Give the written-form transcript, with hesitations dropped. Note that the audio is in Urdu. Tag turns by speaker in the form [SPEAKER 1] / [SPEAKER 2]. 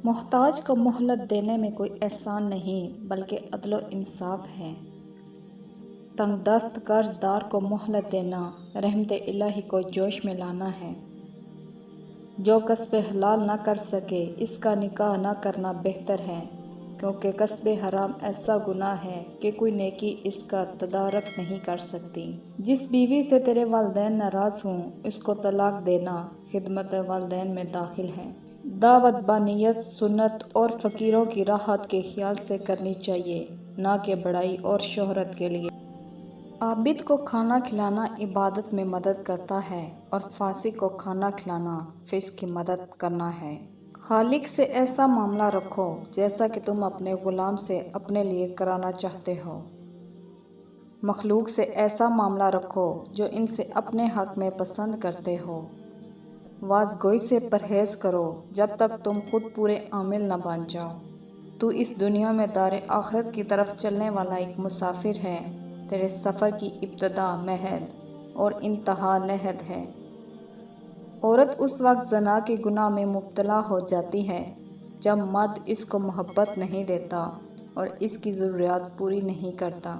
[SPEAKER 1] محتاج کو مہلت دینے میں کوئی احسان نہیں بلکہ عدل و انصاف ہے۔ تنگ دست قرض دار کو مہلت دینا رحمت الہی کو جوش میں لانا ہے۔ جو کسب حلال نہ کر سکے اس کا نکاح نہ کرنا بہتر ہے، کیونکہ کسب حرام ایسا گناہ ہے کہ کوئی نیکی اس کا تدارک نہیں کر سکتی۔ جس بیوی سے تیرے والدین ناراض ہوں اس کو طلاق دینا خدمت والدین میں داخل ہے۔ دعوت بانیت سنت اور فقیروں کی راحت کے خیال سے کرنی چاہیے، نہ کہ بڑائی اور شہرت کے لیے۔ عابد کو کھانا کھلانا عبادت میں مدد کرتا ہے اور فاسق کو کھانا کھلانا فسق کی مدد کرنا ہے۔ خالق سے ایسا معاملہ رکھو جیسا کہ تم اپنے غلام سے اپنے لیے کرانا چاہتے ہو۔ مخلوق سے ایسا معاملہ رکھو جو ان سے اپنے حق میں پسند کرتے ہو۔ واز گوئی سے پرہیز کرو جب تک تم خود پورے عامل نہ بن جاؤ۔ تو اس دنیا میں دار آخرت کی طرف چلنے والا ایک مسافر ہے، تیرے سفر کی ابتدا مہد اور انتہا لحد ہے۔ عورت اس وقت زنا کے گناہ میں مبتلا ہو جاتی ہے جب مرد اس کو محبت نہیں دیتا اور اس کی ضروریات پوری نہیں کرتا۔